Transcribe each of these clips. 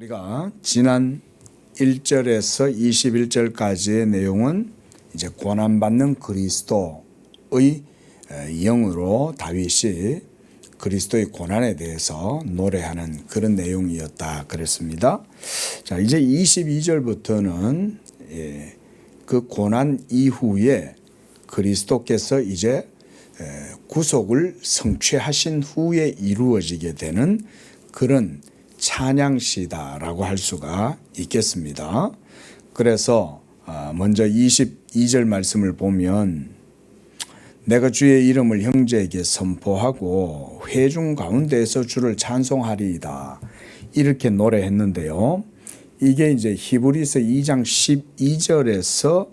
우리가 지난 1절에서 21절까지의 내용은 이제 고난받는 그리스도의 영으로 다윗이 그리스도의 고난에 대해서 노래하는 그런 내용이었다 그랬습니다. 자, 이제 22절부터는 그 고난 이후에 그리스도께서 이제 구속을 성취하신 후에 이루어지게 되는 그런 찬양시다라고 할 수가 있겠습니다. 그래서 먼저 22절 말씀을 보면 내가 주의 이름을 형제에게 선포하고 회중 가운데에서 주를 찬송하리이다 이렇게 노래했는데요. 이게 이제 히브리서 2장 12절에서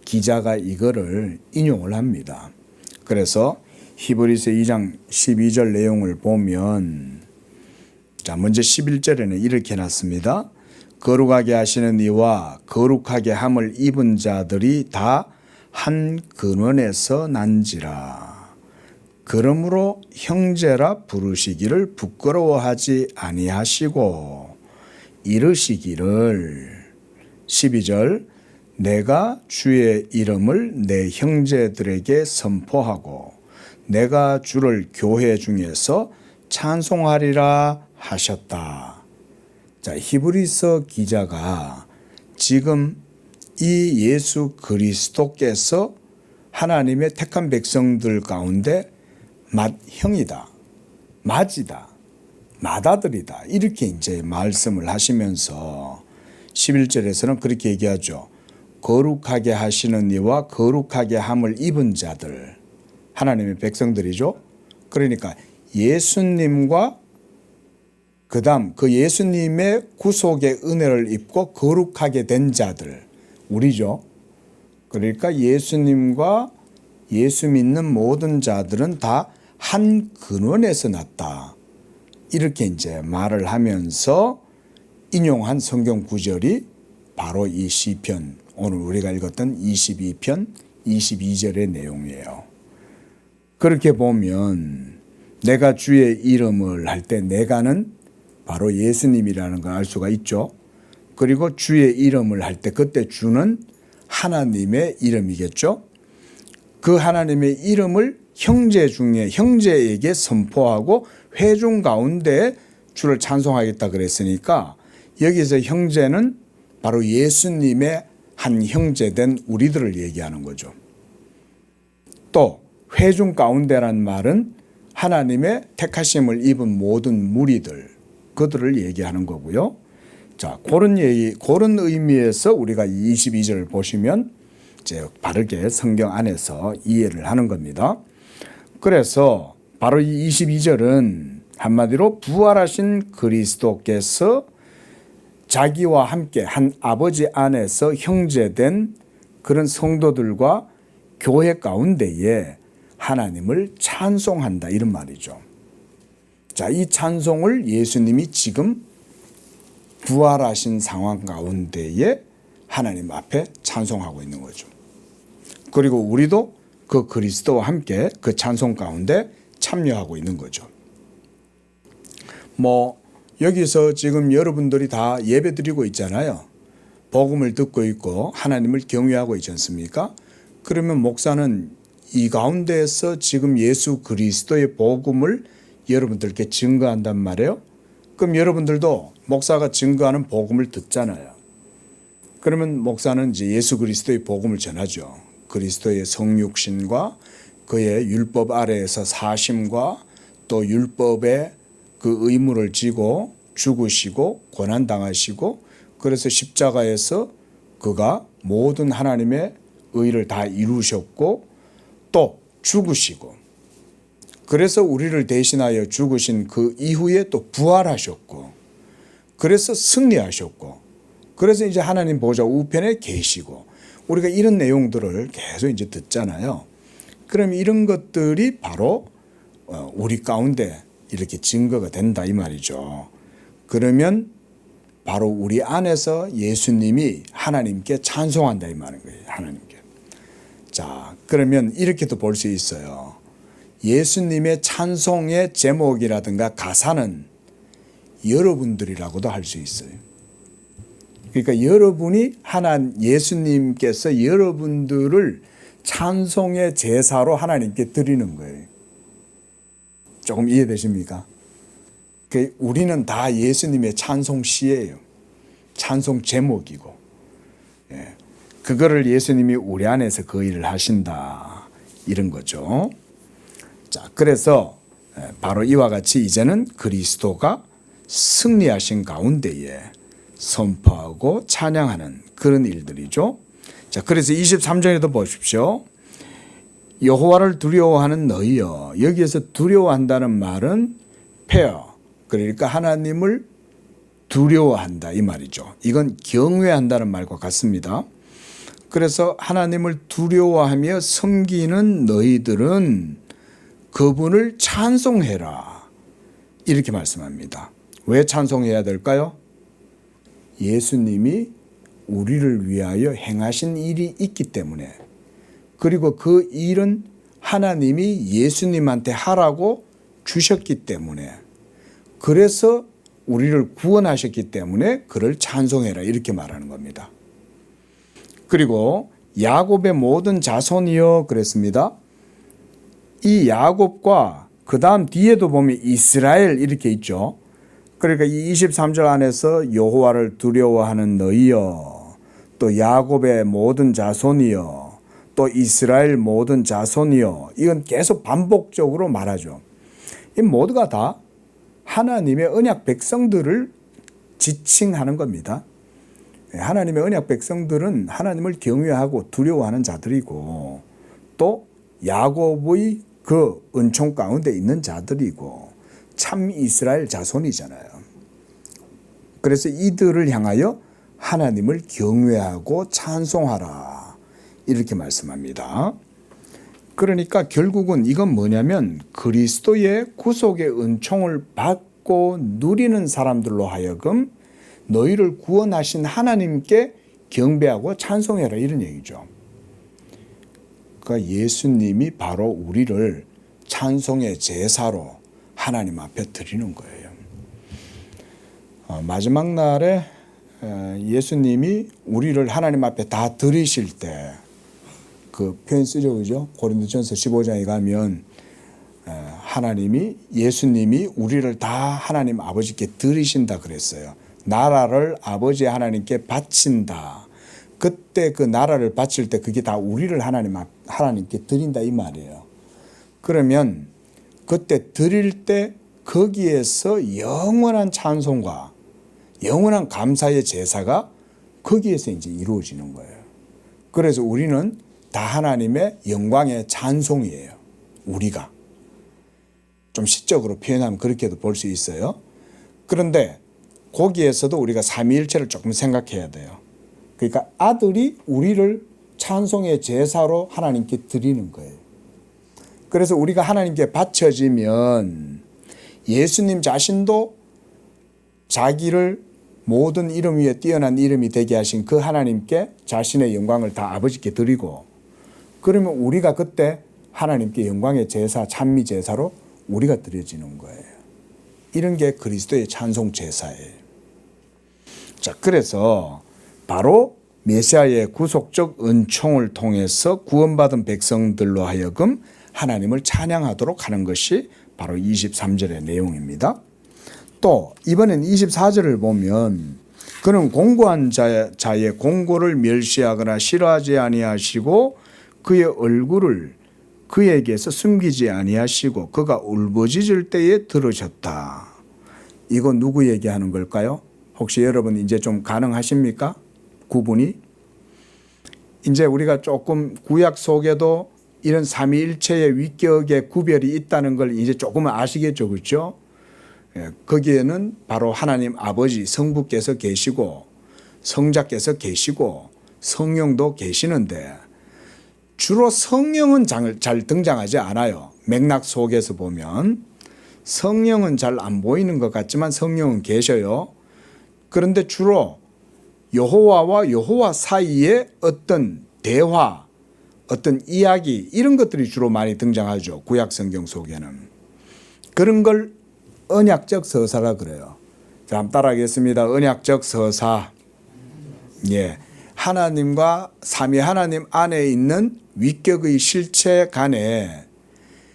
기자가 이거를 인용을 합니다. 그래서 히브리서 2장 12절 내용을 보면 자, 먼저 11절에는 이렇게 해놨습니다. 거룩하게 하시는 이와 거룩하게 함을 입은 자들이 다 한 근원에서 난지라. 그러므로 형제라 부르시기를 부끄러워하지 아니하시고 이르시기를 12절 내가 주의 이름을 내 형제들에게 선포하고 내가 주를 교회 중에서 찬송하리라 하셨다. 자, 히브리서 기자가 지금 이 예수 그리스도께서 하나님의 택한 백성들 가운데 맏형이다, 맏이다, 맏아들이다 이렇게 이제 말씀을 하시면서 11절에서는 그렇게 얘기하죠. 거룩하게 하시는 이와 거룩하게 함을 입은 자들, 하나님의 백성들이죠. 그러니까 예수님과 그 다음 그 예수님의 구속의 은혜를 입고 거룩하게 된 자들, 우리죠. 그러니까 예수님과 예수 믿는 모든 자들은 다 한 근원에서 났다. 이렇게 이제 말을 하면서 인용한 성경 구절이 바로 이 시편, 오늘 우리가 읽었던 22편 22절의 내용이에요. 그렇게 보면 내가 주의 이름을 할 때 내가는 바로 예수님이라는 걸 알 수가 있죠. 그리고 주의 이름을 할 때 그때 주는 하나님의 이름이겠죠. 그 하나님의 이름을 형제에게 선포하고 회중 가운데 주를 찬송하겠다 그랬으니까 여기서 형제는 바로 예수님의 한 형제된 우리들을 얘기하는 거죠. 또 회중 가운데란 말은 하나님의 택하심을 입은 모든 무리들, 그들을 얘기하는 거고요. 자, 그런 의미에서 우리가 22절을 보시면 이제 바르게 성경 안에서 이해를 하는 겁니다. 그래서 바로 이 22절은 한마디로 부활하신 그리스도께서 자기와 함께 한 아버지 안에서 형제된 그런 성도들과 교회 가운데에 하나님을 찬송한다 이런 말이죠. 자, 이 찬송을 예수님이 지금 부활하신 상황 가운데에 하나님 앞에 찬송하고 있는 거죠. 그리고 우리도 그 그리스도와 함께 그 찬송 가운데 참여하고 있는 거죠. 여기서 지금 여러분들이 다 예배 드리고 있잖아요. 복음을 듣고 있고 하나님을 경외하고 있지 않습니까? 그러면 목사는 이 가운데에서 지금 예수 그리스도의 복음을 여러분들께 증거한단 말이에요. 그럼 여러분들도 목사가 증거하는 복음을 듣잖아요. 그러면 목사는 이제 예수 그리스도의 복음을 전하죠. 그리스도의 성육신과 그의 율법 아래에서 사심과 또 율법의 그 의무를 지고 죽으시고 고난당하시고 그래서 십자가에서 그가 모든 하나님의 의를 다 이루셨고 또 죽으시고 그래서 우리를 대신하여 죽으신 그 이후에 또 부활하셨고 그래서 승리하셨고 그래서 이제 하나님 보좌 우편에 계시고 우리가 이런 내용들을 계속 이제 듣잖아요. 그럼 이런 것들이 바로 우리 가운데 이렇게 증거가 된다 이 말이죠. 그러면 바로 우리 안에서 예수님이 하나님께 찬송한다 이 말인 거예요. 하나님께. 자, 그러면 이렇게도 볼 수 있어요. 예수님의 찬송의 제목이라든가 가사는 여러분들이라고도 할 수 있어요. 그러니까 여러분이 예수님께서 여러분들을 찬송의 제사로 하나님께 드리는 거예요. 조금 이해되십니까? 우리는 다 예수님의 찬송시예요. 찬송 제목이고, 그거를 예수님이 우리 안에서 그 일을 하신다, 이런 거죠. 자, 그래서 바로 이와 같이 이제는 그리스도가 승리하신 가운데에 선포하고 찬양하는 그런 일들이죠. 자, 그래서 23절에도 보십시오. 여호와를 두려워하는 너희여. 여기에서 두려워한다는 말은 페어, 그러니까 하나님을 두려워한다, 이 말이죠. 이건 경외한다는 말과 같습니다. 그래서 하나님을 두려워하며 섬기는 너희들은 그분을 찬송해라, 이렇게 말씀합니다. 왜 찬송해야 될까요? 예수님이 우리를 위하여 행하신 일이 있기 때문에, 그리고 그 일은 하나님이 예수님한테 하라고 주셨기 때문에, 그래서 우리를 구원하셨기 때문에 그를 찬송해라, 이렇게 말하는 겁니다. 그리고 야곱의 모든 자손이여 그랬습니다. 이 야곱과 그 다음 뒤에도 보면 이스라엘 이렇게 있죠. 그러니까 이 23절 안에서 여호와를 두려워하는 너희여, 또 야곱의 모든 자손이여, 또 이스라엘 모든 자손이여, 이건 계속 반복적으로 말하죠. 이 모두가 다 하나님의 언약 백성들을 지칭하는 겁니다. 하나님의 언약 백성들은 하나님을 경외하고 두려워하는 자들이고, 또 야곱의 그 은총 가운데 있는 자들이고, 참 이스라엘 자손이잖아요. 그래서 이들을 향하여 하나님을 경외하고 찬송하라, 이렇게 말씀합니다. 그러니까 결국은 이건 뭐냐면 그리스도의 구속의 은총을 받고 누리는 사람들로 하여금 너희를 구원하신 하나님께 경배하고 찬송해라, 이런 얘기죠. 그러니까 예수님이 바로 우리를 찬송의 제사로 하나님 앞에 드리는 거예요. 마지막 날에 예수님이 우리를 하나님 앞에 다 드리실 때 그 표현 쓰죠, 그죠? 고린도전서 15장에 가면 예수님이 우리를 다 하나님 아버지께 드리신다 그랬어요. 나라를 아버지 하나님께 바친다. 그때 그 나라를 바칠 때 그게 다 우리를 하나님께 드린다, 이 말이에요. 그러면 그때 드릴 때 거기에서 영원한 찬송과 영원한 감사의 제사가 거기에서 이제 이루어지는 거예요. 그래서 우리는 다 하나님의 영광의 찬송이에요. 우리가. 좀 시적으로 표현하면 그렇게도 볼 수 있어요. 그런데 거기에서도 우리가 삼위일체를 조금 생각해야 돼요. 그러니까 아들이 우리를 찬송의 제사로 하나님께 드리는 거예요. 그래서 우리가 하나님께 바쳐지면 예수님 자신도 자기를 모든 이름 위에 뛰어난 이름이 되게 하신 그 하나님께 자신의 영광을 다 아버지께 드리고, 그러면 우리가 그때 하나님께 영광의 제사, 찬미 제사로 우리가 드려지는 거예요. 이런 게 그리스도의 찬송 제사예요. 자, 그래서 바로 메시아의 구속적 은총을 통해서 구원받은 백성들로 하여금 하나님을 찬양하도록 하는 것이 바로 23절의 내용입니다. 또 이번엔 24절을 보면 그는 공고한 자의 공고를 멸시하거나 싫어하지 아니하시고 그의 얼굴을 그에게서 숨기지 아니하시고 그가 울부짖을 때에 들으셨다. 이거 누구 얘기하는 걸까요? 혹시 여러분 이제 좀 가능하십니까? 구분이? 이제 우리가 조금 구약 속에도 이런 삼위일체의 위격의 구별이 있다는 걸 이제 조금은 아시겠죠, 그렇죠? 거기에는 바로 하나님 아버지 성부께서 계시고 성자께서 계시고 성령도 계시는데 주로 성령은 잘 등장하지 않아요. 맥락 속에서 보면 성령은 잘 안 보이는 것 같지만 성령은 계셔요. 그런데 주로 여호와와 여호와 사이에 어떤 대화, 어떤 이야기, 이런 것들이 주로 많이 등장하죠. 구약 성경 속에는. 그런 걸 언약적 서사라 그래요. 자, 한번 따라하겠습니다. 언약적 서사. 예, 하나님과 삼위 하나님 안에 있는 위격의 실체 간에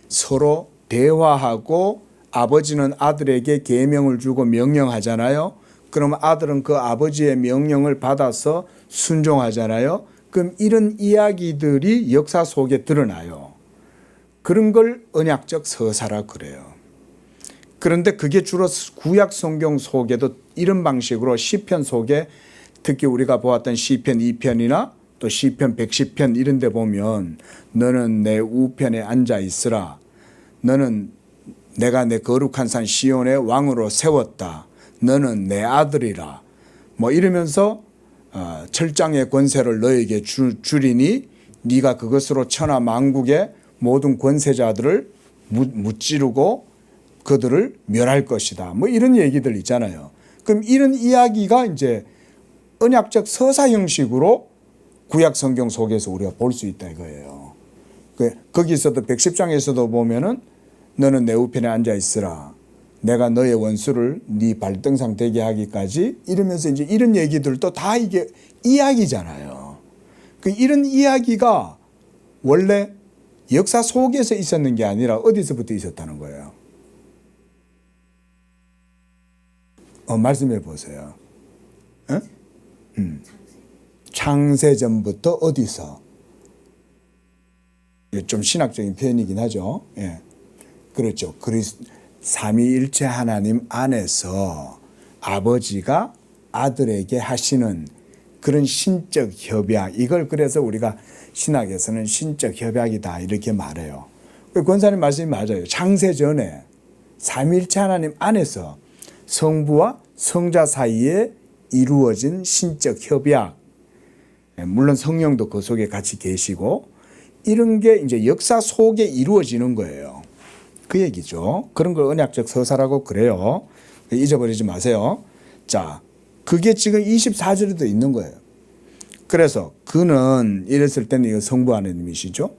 서로 대화하고 아버지는 아들에게 계명을 주고 명령하잖아요. 그럼 아들은 그 아버지의 명령을 받아서 순종하잖아요. 그럼 이런 이야기들이 역사 속에 드러나요. 그런 걸 언약적 서사라 그래요. 그런데 그게 주로 구약 성경 속에도 이런 방식으로 시편 속에 특히 우리가 보았던 시편 2편이나 또 시편 110편 이런 데 보면 너는 내 우편에 앉아 있으라. 너는 내가 내 거룩한 산 시온의 왕으로 세웠다. 너는 내 아들이라. 뭐 이러면서 철장의 권세를 너에게 주리니 네가 그것으로 천하 만국의 모든 권세자들을 무찌르고 그들을 멸할 것이다. 뭐 이런 얘기들 있잖아요. 그럼 이런 이야기가 이제 언약적 서사 형식으로 구약 성경 속에서 우리가 볼 수 있다 이거예요. 거기서도 110장에서도 보면은 너는 내 우편에 앉아 있으라. 내가 너의 원수를 네 발등상 되게 하기까지 이러면서 이제 이런 얘기들도 다 이게 이야기잖아요. 이런 이야기가 원래 역사 속에서 있었는 게 아니라 어디서부터 있었다는 거예요. 말씀해 보세요. 창세전부터 어디서? 좀 신학적인 표현이긴 하죠. 예. 그렇죠. 삼위일체 하나님 안에서 아버지가 아들에게 하시는 그런 신적 협약, 이걸 그래서 우리가 신학에서는 신적 협약이다 이렇게 말해요. 권사님 말씀이 맞아요. 창세전에 삼위일체 하나님 안에서 성부와 성자 사이에 이루어진 신적 협약, 물론 성령도 그 속에 같이 계시고 이런 게 이제 역사 속에 이루어지는 거예요. 그 얘기죠. 그런 걸 언약적 서사라고 그래요. 잊어버리지 마세요. 자, 그게 지금 24절에도 있는 거예요. 그래서 그는 이랬을 때는 이거 성부 하나님이시죠.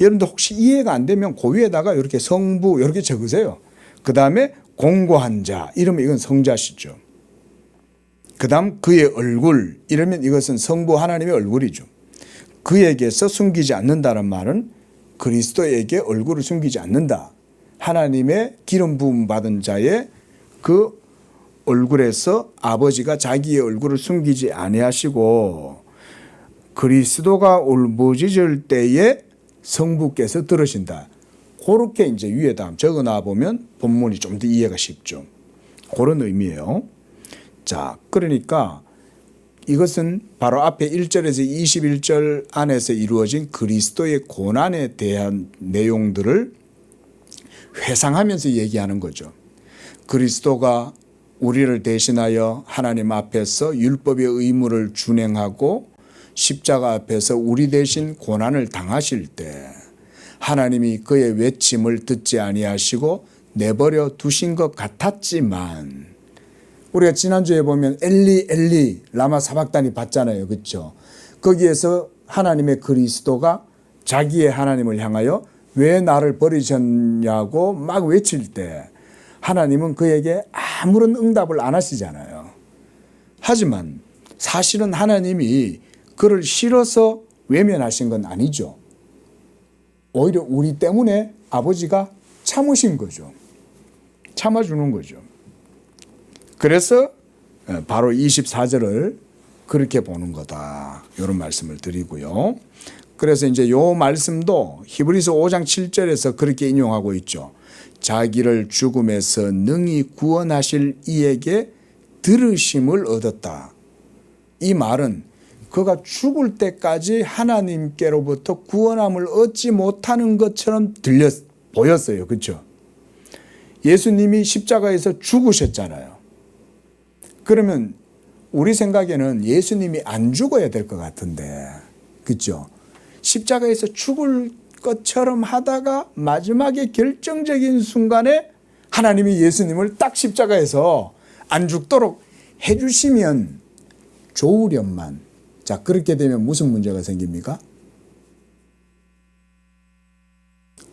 여러분들 혹시 이해가 안 되면 그 위에다가 이렇게 성부 이렇게 적으세요. 그 다음에 공고한 자 이러면 이건 성자시죠. 그 다음 그의 얼굴 이러면 이것은 성부 하나님의 얼굴이죠. 그에게서 숨기지 않는다는 말은 그리스도에게 얼굴을 숨기지 않는다. 하나님의 기름 부음 받은 자의 그 얼굴에서 아버지가 자기의 얼굴을 숨기지 아니하시고 그리스도가 울부짖을 때에 성부께서 들으신다. 그렇게 이제 위에다 적어놔 보면 본문이 좀 더 이해가 쉽죠. 그런 의미예요. 자, 그러니까 이것은 바로 앞에 1절에서 21절 안에서 이루어진 그리스도의 고난에 대한 내용들을 회상하면서 얘기하는 거죠. 그리스도가 우리를 대신하여 하나님 앞에서 율법의 의무를 준행하고 십자가 앞에서 우리 대신 고난을 당하실 때 하나님이 그의 외침을 듣지 아니하시고 내버려 두신 것 같았지만 우리가 지난주에 보면 엘리 엘리 라마 사박단이 봤잖아요. 그렇죠? 거기에서 하나님의 그리스도가 자기의 하나님을 향하여 왜 나를 버리셨냐고 막 외칠 때 하나님은 그에게 아무런 응답을 안 하시잖아요. 하지만 사실은 하나님이 그를 싫어서 외면하신 건 아니죠. 오히려 우리 때문에 아버지가 참으신 거죠. 참아주는 거죠. 그래서 바로 24절을 그렇게 보는 거다. 이런 말씀을 드리고요. 그래서 이제 요 말씀도 히브리서 5장 7절에서 그렇게 인용하고 있죠. 자기를 죽음에서 능히 구원하실 이에게 들으심을 얻었다. 이 말은 그가 죽을 때까지 하나님께로부터 구원함을 얻지 못하는 것처럼 보였어요. 그렇죠? 예수님이 십자가에서 죽으셨잖아요. 그러면 우리 생각에는 예수님이 안 죽어야 될 것 같은데, 그렇죠? 십자가에서 죽을 것처럼 하다가 마지막에 결정적인 순간에 하나님이 예수님을 딱 십자가에서 안 죽도록 해주시면 좋으련만. 자, 그렇게 되면 무슨 문제가 생깁니까?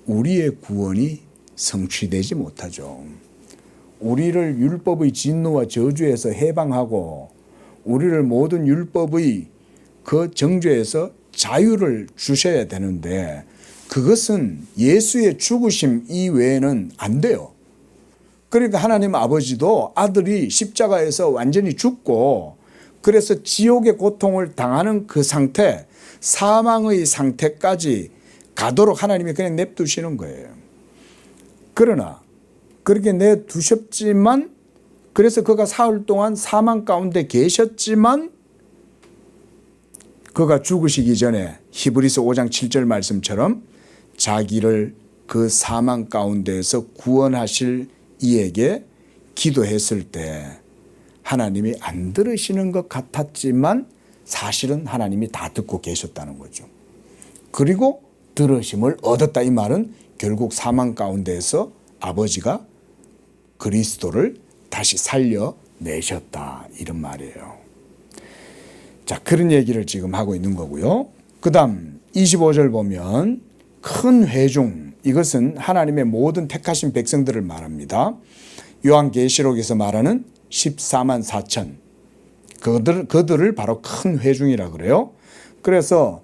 우리의 구원이 성취되지 못하죠. 우리를 율법의 진노와 저주에서 해방하고 우리를 모든 율법의 그 정죄에서 자유를 주셔야 되는데 그것은 예수의 죽으심 이외에는 안 돼요. 그러니까 하나님 아버지도 아들이 십자가에서 완전히 죽고 그래서 지옥의 고통을 당하는 그 상태, 사망의 상태까지 가도록 하나님이 그냥 냅두시는 거예요. 그러나 그렇게 내두셨지만 그래서 그가 사흘 동안 사망 가운데 계셨지만 그가 죽으시기 전에 히브리서 5장 7절 말씀처럼 자기를 그 사망 가운데에서 구원하실 이에게 기도했을 때 하나님이 안 들으시는 것 같았지만 사실은 하나님이 다 듣고 계셨다는 거죠. 그리고 들으심을 얻었다 이 말은 결국 사망 가운데에서 아버지가 그리스도를 다시 살려내셨다 이런 말이에요. 자, 그런 얘기를 지금 하고 있는 거고요. 그 다음 25절 보면 큰 회중, 이것은 하나님의 모든 택하신 백성들을 말합니다. 요한계시록에서 말하는 14만 4천 그들을 바로 큰 회중이라 그래요. 그래서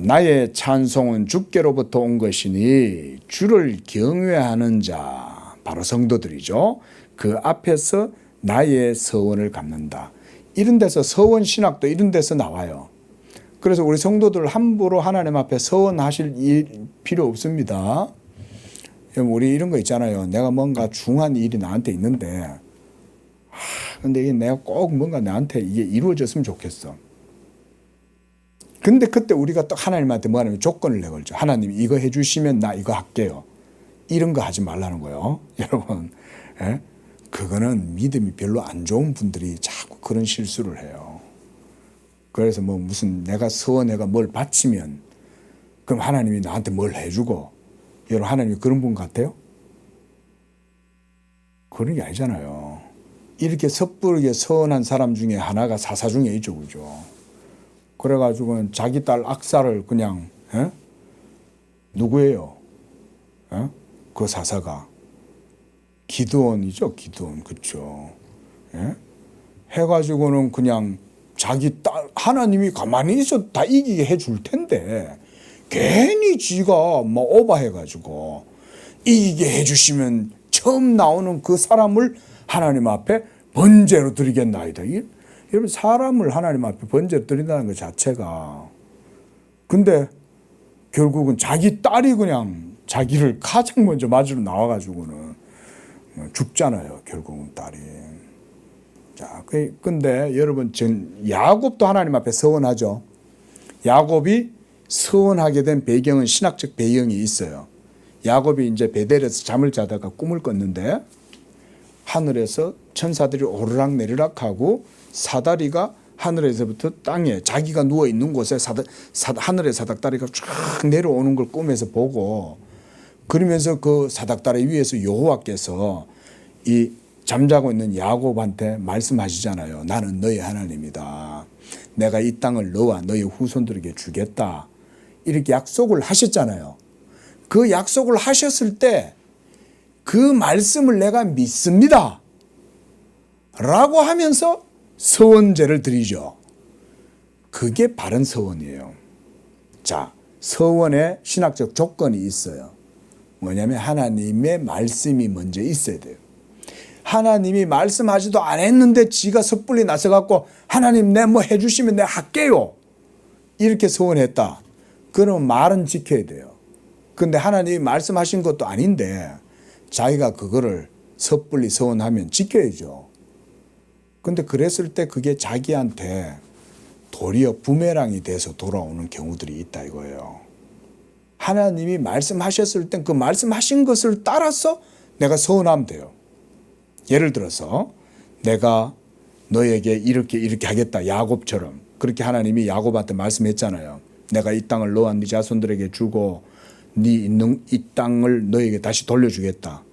나의 찬송은 주께로부터 온 것이니 주를 경외하는 자 바로 성도들이죠. 그 앞에서 나의 서원을 갚는다. 이런 데서 서원 신학도 이런 데서 나와요. 그래서 우리 성도들 함부로 하나님 앞에 서원하실 필요 없습니다. 우리 이런 거 있잖아요. 내가 뭔가 중한 일이 나한테 있는데 근데 이게 내가 꼭 뭔가 나한테 이게 이루어졌으면 좋겠어. 근데 그때 우리가 또 하나님한테 뭐 하냐면 조건을 내걸죠. 하나님 이거 해주시면 나 이거 할게요. 이런 거 하지 말라는 거예요. 여러분, 예? 그거는 믿음이 별로 안 좋은 분들이 자꾸 그런 실수를 해요. 그래서 뭐 무슨 내가 서원해가 뭘 바치면 그럼 하나님이 나한테 뭘 해주고 여러분 하나님이 그런 분 같아요? 그런 게 아니잖아요. 이렇게 섣부르게 서원한 사람 중에 하나가 사사 중에 있죠. 그죠? 그래가지고는 자기 딸 악사를 그냥 누구예요? 그 사사가 기드온이죠. 기드온. 그렇죠. 해가지고는 그냥 자기 딸 하나님이 가만히 있어도 다 이기게 해줄 텐데 괜히 지가 뭐 오바해가지고 이기게 해주시면 처음 나오는 그 사람을 하나님 앞에 번제로 드리겠나이다. 여러분 사람을 하나님 앞에 번제로 드린다는 것 자체가 근데 결국은 자기 딸이 그냥 자기를 가장 먼저 맞으러 나와가지고는 죽잖아요. 결국은 딸이. 자, 근데 여러분 야곱도 하나님 앞에 서원하죠. 야곱이 서원하게 된 배경은 신학적 배경이 있어요. 야곱이 이제 베델에서 잠을 자다가 꿈을 꿨는데 하늘에서 천사들이 오르락 내리락 하고 사다리가 하늘에서부터 땅에 자기가 누워 있는 곳에 하늘의 사닥다리가 쫙 내려오는 걸 꿈에서 보고 그러면서 그 사닥다리 위에서 여호와께서 이 잠자고 있는 야곱한테 말씀하시잖아요. 나는 너의 하나님이다. 내가 이 땅을 너와 너의 후손들에게 주겠다. 이렇게 약속을 하셨잖아요. 그 약속을 하셨을 때 그 말씀을 내가 믿습니다. 라고 하면서 서원제를 드리죠. 그게 바른 서원이에요. 자, 서원에 신학적 조건이 있어요. 뭐냐면 하나님의 말씀이 먼저 있어야 돼요. 하나님이 말씀하지도 않았는데 지가 섣불리 나서갖고 하나님 내 뭐 해주시면 내가 할게요. 이렇게 서원했다. 그러면 말은 지켜야 돼요. 근데 하나님이 말씀하신 것도 아닌데 자기가 그거를 섣불리 서원하면 지켜야죠. 근데 그랬을 때 그게 자기한테 도리어 부메랑이 돼서 돌아오는 경우들이 있다 이거예요. 하나님이 말씀하셨을 땐 그 말씀하신 것을 따라서 내가 서원하면 돼요. 예를 들어서 내가 너에게 이렇게 하겠다. 야곱처럼. 그렇게 하나님이 야곱한테 말씀했잖아요. 내가 이 땅을 너와 네 자손들에게 주고 네 있는 이 땅을 너에게 다시 돌려주겠다.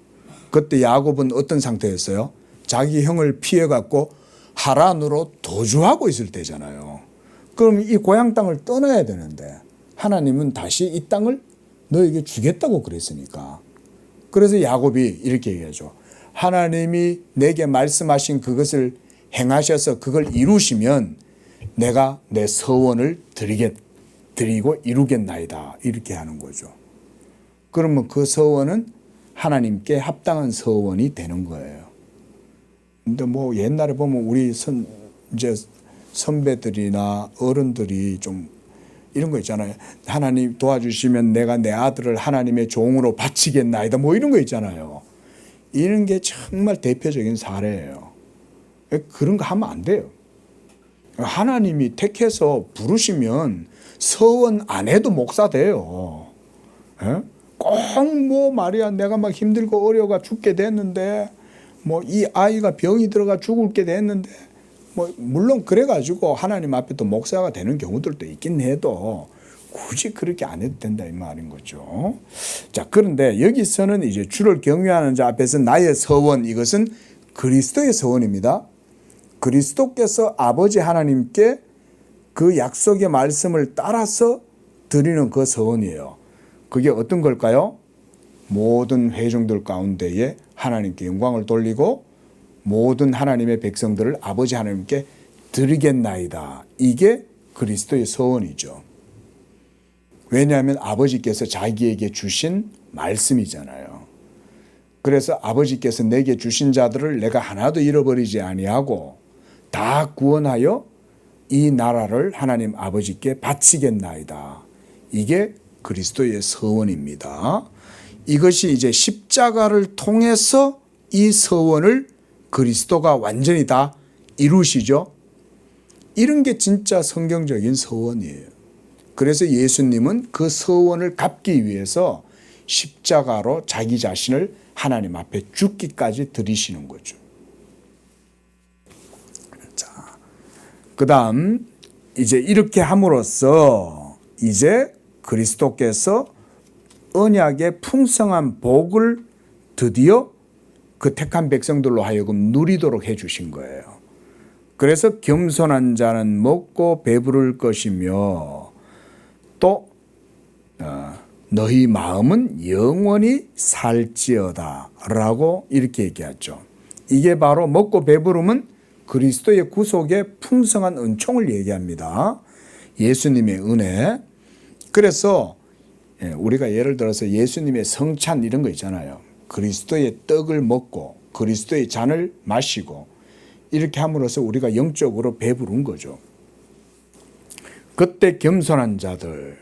그때 야곱은 어떤 상태였어요? 자기 형을 피해갖고 하란으로 도주하고 있을 때잖아요. 그럼 이 고향 땅을 떠나야 되는데 하나님은 다시 이 땅을 너에게 주겠다고 그랬으니까. 그래서 야곱이 이렇게 얘기하죠. 하나님이 내게 말씀하신 그것을 행하셔서 그걸 이루시면 내가 내 서원을 드리고 이루겠나이다. 이렇게 하는 거죠. 그러면 그 서원은 하나님께 합당한 서원이 되는 거예요. 근데 뭐 옛날에 보면 우리 이제 선배들이나 어른들이 좀 이런 거 있잖아요. 하나님 도와주시면 내가 내 아들을 하나님의 종으로 바치겠나이다. 뭐 이런 거 있잖아요. 이런 게 정말 대표적인 사례예요. 그런 거 하면 안 돼요. 하나님이 택해서 부르시면 서원 안 해도 목사 돼요. 꼭 뭐 말이야 내가 막 힘들고 어려가 죽게 됐는데 뭐 이 아이가 병이 들어가 죽을 게 됐는데 뭐 물론 그래가지고 하나님 앞에 또 목사가 되는 경우들도 있긴 해도 굳이 그렇게 안 해도 된다 이 말인 거죠. 자, 그런데 여기서는 이제 주를 경외하는 자 앞에서 나의 서원, 이것은 그리스도의 서원입니다. 그리스도께서 아버지 하나님께 그 약속의 말씀을 따라서 드리는 그 서원이에요. 그게 어떤 걸까요? 모든 회중들 가운데에 하나님께 영광을 돌리고 모든 하나님의 백성들을 아버지 하나님께 드리겠나이다. 이게 그리스도의 서원이죠. 왜냐하면 아버지께서 자기에게 주신 말씀이잖아요. 그래서 아버지께서 내게 주신 자들을 내가 하나도 잃어버리지 아니하고 다 구원하여 이 나라를 하나님 아버지께 바치겠나이다. 이게 그리스도의 서원입니다. 이것이 이제 십자가를 통해서 이 서원을 그리스도가 완전히 다 이루시죠. 이런 게 진짜 성경적인 서원이에요. 그래서 예수님은 그 서원을 갚기 위해서 십자가로 자기 자신을 하나님 앞에 죽기까지 드리시는 거죠. 자, 그 다음 이제 이렇게 함으로써 이제 그리스도께서 언약의 풍성한 복을 드디어 그 택한 백성들로 하여금 누리도록 해 주신 거예요. 그래서 겸손한 자는 먹고 배부를 것이며 또 너희 마음은 영원히 살지어다 라고 이렇게 얘기하죠. 이게 바로 먹고 배부름은 그리스도의 구속의 풍성한 은총을 얘기합니다. 예수님의 은혜. 그래서 우리가 예를 들어서 예수님의 성찬 이런 거 있잖아요. 그리스도의 떡을 먹고 그리스도의 잔을 마시고 이렇게 함으로써 우리가 영적으로 배부른 거죠. 그때 겸손한 자들,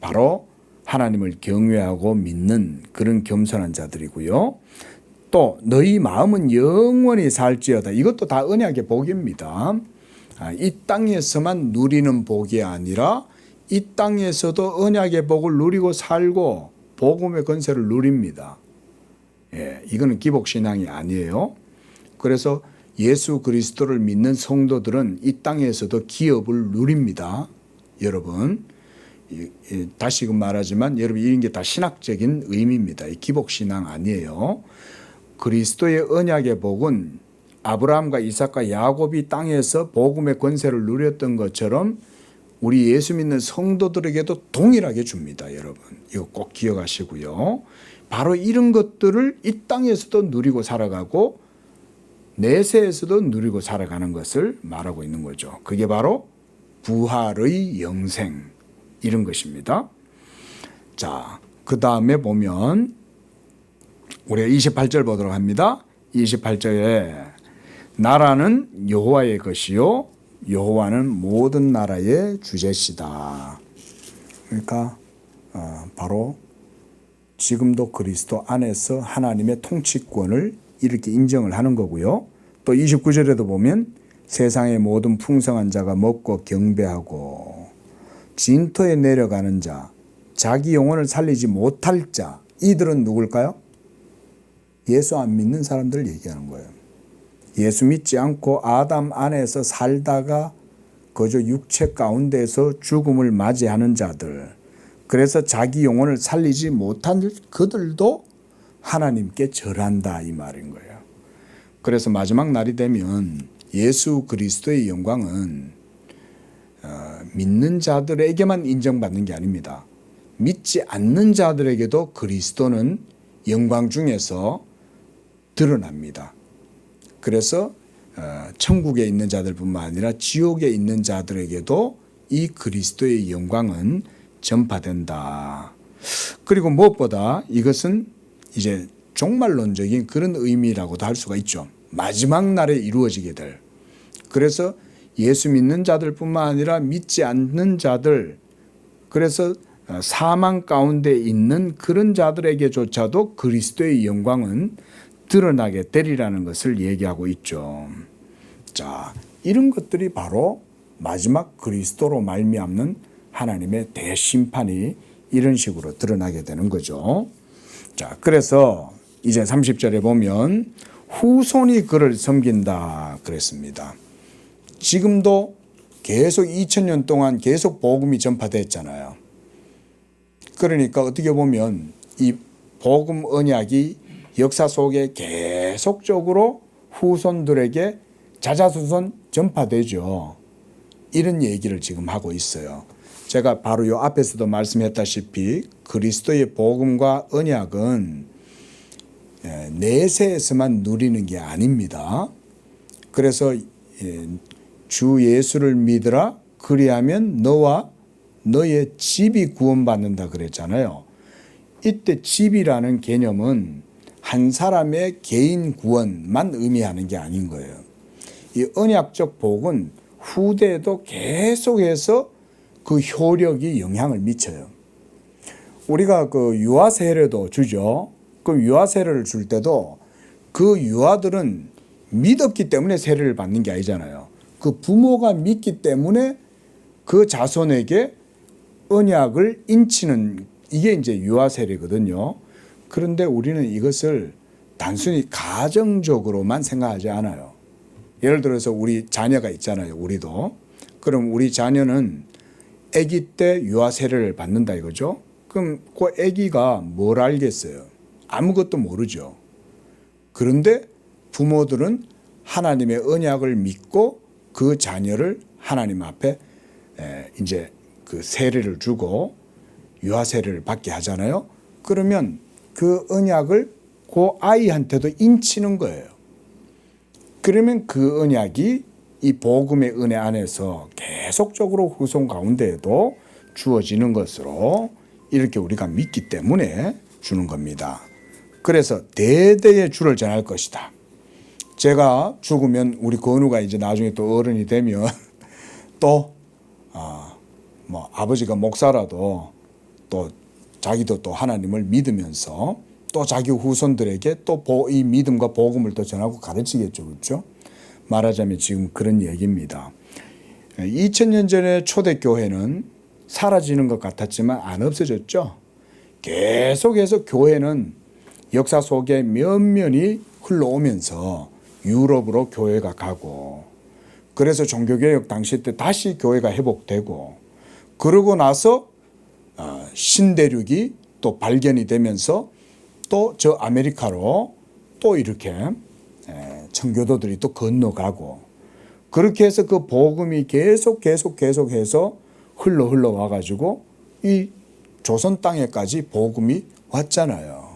바로 하나님을 경외하고 믿는 그런 겸손한 자들이고요. 또 너희 마음은 영원히 살지어다. 이것도 다 언약의 복입니다. 이 땅에서만 누리는 복이 아니라 이 땅에서도 언약의 복을 누리고 살고 복음의 권세를 누립니다. 이거는 기복신앙이 아니에요. 그래서 예수 그리스도를 믿는 성도들은 이 땅에서도 기업을 누립니다. 여러분, 다시금 말하지만 여러분 이런 게 다 신학적인 의미입니다. 기복신앙 아니에요. 그리스도의 언약의 복은 아브라함과 이삭과 야곱이 땅에서 복음의 권세를 누렸던 것처럼 우리 예수 믿는 성도들에게도 동일하게 줍니다. 여러분, 이거 꼭 기억하시고요. 바로 이런 것들을 이 땅에서도 누리고 살아가고 내세에서도 누리고 살아가는 것을 말하고 있는 거죠. 그게 바로 부활의 영생, 이런 것입니다. 자, 그 다음에 보면 우리가 28절 보도록 합니다. 28절에 나라는 여호와의 것이요 여호와는 모든 나라의 주제시다. 그러니까 바로 지금도 그리스도 안에서 하나님의 통치권을 이렇게 인정을 하는 거고요. 또 29절에도 보면 세상의 모든 풍성한 자가 먹고 경배하고 진토에 내려가는 자, 자기 영혼을 살리지 못할 자, 이들은 누굴까요? 예수 안 믿는 사람들 얘기하는 거예요. 예수 믿지 않고 아담 안에서 살다가 그저 육체 가운데서 죽음을 맞이하는 자들, 그래서 자기 영혼을 살리지 못한 그들도 하나님께 절한다 이 말인 거예요. 그래서 마지막 날이 되면 예수 그리스도의 영광은 믿는 자들에게만 인정받는 게 아닙니다. 믿지 않는 자들에게도 그리스도는 영광 중에서 드러납니다. 그래서 천국에 있는 자들뿐만 아니라 지옥에 있는 자들에게도 이 그리스도의 영광은 전파된다. 그리고 무엇보다 이것은 이제 종말론적인 그런 의미라고도 할 수가 있죠. 마지막 날에 이루어지게 될. 그래서 예수 믿는 자들뿐만 아니라 믿지 않는 자들, 그래서 사망 가운데 있는 그런 자들에게조차도 그리스도의 영광은 드러나게 되리라는 것을 얘기하고 있죠. 자, 이런 것들이 바로 마지막 그리스도로 말미암는 하나님의 대심판이 이런 식으로 드러나게 되는 거죠. 자, 그래서 이제 30절에 보면 후손이 그를 섬긴다 그랬습니다. 지금도 계속 2000년 동안 계속 복음이 전파됐잖아요. 그러니까 어떻게 보면 이 복음 언약이 역사 속에 계속적으로 후손들에게 자자손손 전파되죠. 이런 얘기를 지금 하고 있어요. 제가 바로 요 앞에서도 말씀했다시피 그리스도의 복음과 언약은 내세에서만 누리는 게 아닙니다. 그래서 주 예수를 믿으라 그리하면 너와 너의 집이 구원받는다 그랬잖아요. 이때 집이라는 개념은 한 사람의 개인 구원만 의미하는 게 아닌 거예요. 이 언약적 복은 후대에도 계속해서 그 효력이 영향을 미쳐요. 우리가 그 유아 세례도 주죠. 그 유아 세례를 줄 때도 그 유아들은 믿었기 때문에 세례를 받는 게 아니잖아요. 그 부모가 믿기 때문에 그 자손에게 언약을 인치는 이게 이제 유아 세례거든요. 그런데 우리는 이것을 단순히 가정적으로만 생각하지 않아요. 예를 들어서 우리 자녀가 있잖아요. 우리도. 그럼 우리 자녀는 아기 때 유아 세례를 받는다 이거죠. 그럼 그 아기가 뭘 알겠어요? 아무것도 모르죠. 그런데 부모들은 하나님의 언약을 믿고 그 자녀를 하나님 앞에 이제 그 세례를 주고 유아 세례를 받게 하잖아요. 그러면 그 언약을 그 아이한테도 인치는 거예요. 그러면 그 언약이 이 복음의 은혜 안에서 계속적으로 후손 가운데에도 주어지는 것으로 이렇게 우리가 믿기 때문에 주는 겁니다. 그래서 대대의 주를 전할 것이다. 제가 죽으면 우리 건우가 이제 나중에 또 어른이 되면 또 뭐 아버지가 목사라도 또 자기도 또 하나님을 믿으면서 또 자기 후손들에게 또 이 믿음과 복음을 또 전하고 가르치겠죠. 그렇죠? 말하자면 지금 그런 얘기입니다. 2000년 전에 초대교회는 사라지는 것 같았지만 안 없어졌죠. 계속해서 교회는 역사 속에 면면이 흘러오면서 유럽으로 교회가 가고 그래서 종교개혁 당시 때 다시 교회가 회복되고 그러고 나서 신대륙이 또 발견이 되면서 또 저 아메리카로 또 이렇게 청교도들이 또 건너가고 그렇게 해서 그 복음이 계속해서 흘러 와가지고 이 조선 땅에까지 복음이 왔잖아요.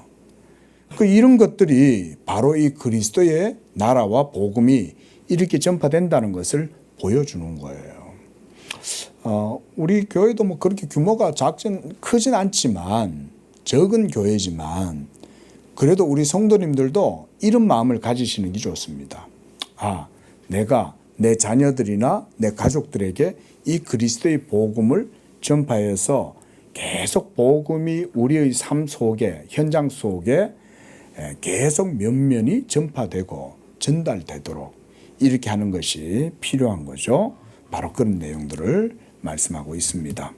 이런 것들이 바로 이 그리스도의 나라와 복음이 이렇게 전파된다는 것을 보여주는 거예요. 우리 교회도 뭐 그렇게 규모가 크진 않지만 적은 교회지만 그래도 우리 성도님들도 이런 마음을 가지시는 게 좋습니다. 내가 내 자녀들이나 내 가족들에게 이 그리스도의 복음을 전파해서 계속 복음이 우리의 삶 속에 현장 속에 계속 면면이 전파되고 전달되도록 이렇게 하는 것이 필요한 거죠. 바로 그런 내용들을 말씀하고 있습니다.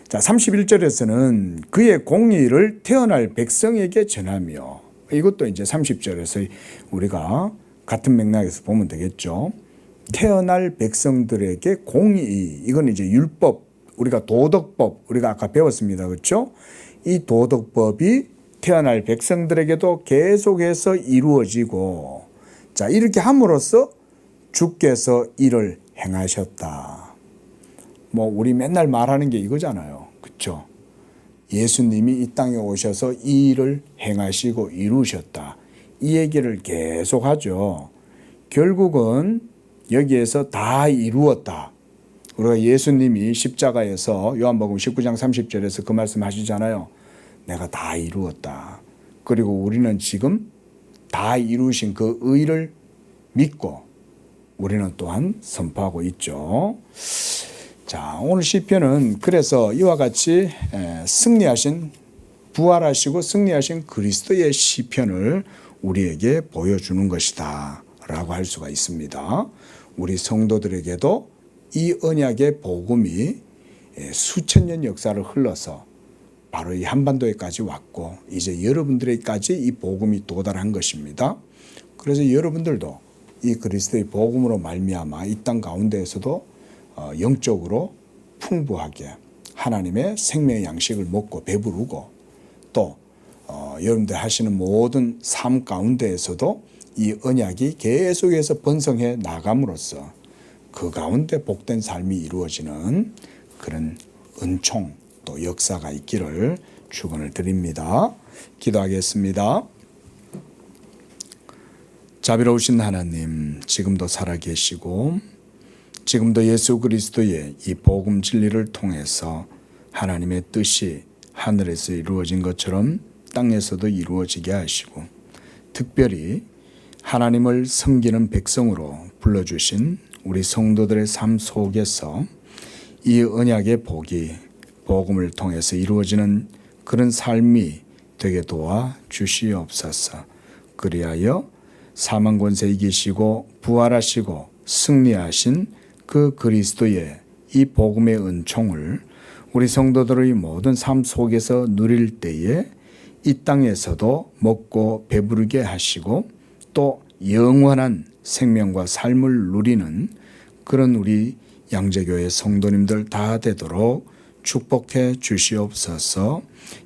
자, 31절에서는 그의 공의를 태어날 백성에게 전하며 이것도 이제 30절에서 우리가 같은 맥락에서 보면 되겠죠. 태어날 백성들에게 공의, 이건 이제 율법, 우리가 도덕법, 우리가 아까 배웠습니다. 그렇죠? 이 도덕법이 태어날 백성들에게도 계속해서 이루어지고 자, 이렇게 함으로써 주께서 이를 행하셨다. 뭐 우리 맨날 말하는 게 이거잖아요. 그렇죠? 예수님이 이 땅에 오셔서 이 일을 행하시고 이루셨다. 이 얘기를 계속하죠. 결국은 여기에서 다 이루었다. 우리가 예수님이 십자가에서 요한복음 19장 30절에서 그 말씀 하시잖아요. 내가 다 이루었다. 그리고 우리는 지금 다 이루신 그 의를 믿고 우리는 또한 선포하고 있죠. 자, 오늘 시편은 그래서 이와 같이 승리하신, 부활하시고 승리하신 그리스도의 시편을 우리에게 보여주는 것이다 라고 할 수가 있습니다. 우리 성도들에게도 이 언약의 복음이 수천 년 역사를 흘러서 바로 이 한반도에까지 왔고 이제 여러분들에게까지 이 복음이 도달한 것입니다. 그래서 여러분들도 이 그리스도의 복음으로 말미암아 이 땅 가운데에서도 영적으로 풍부하게 하나님의 생명의 양식을 먹고 배부르고 또 여러분들 하시는 모든 삶 가운데에서도 이 언약이 계속해서 번성해 나감으로써 그 가운데 복된 삶이 이루어지는 그런 은총 또 역사가 있기를 축원을 드립니다. 기도하겠습니다. 자비로우신 하나님, 지금도 살아계시고 지금도 예수 그리스도의 이 복음 진리를 통해서 하나님의 뜻이 하늘에서 이루어진 것처럼 땅에서도 이루어지게 하시고 특별히 하나님을 섬기는 백성으로 불러주신 우리 성도들의 삶 속에서 이 언약의 복이 복음을 통해서 이루어지는 그런 삶이 되게 도와 주시옵소서. 그리하여 사망 권세 이기시고 부활하시고 승리하신 그 그리스도의 이 복음의 은총을 우리 성도들의 모든 삶 속에서 누릴 때에 이 땅에서도 먹고 배부르게 하시고 또 영원한 생명과 삶을 누리는 그런 우리 양재교회 성도님들 다 되도록 축복해 주시옵소서.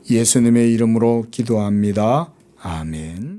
예수님의 이름으로 기도합니다. 아멘.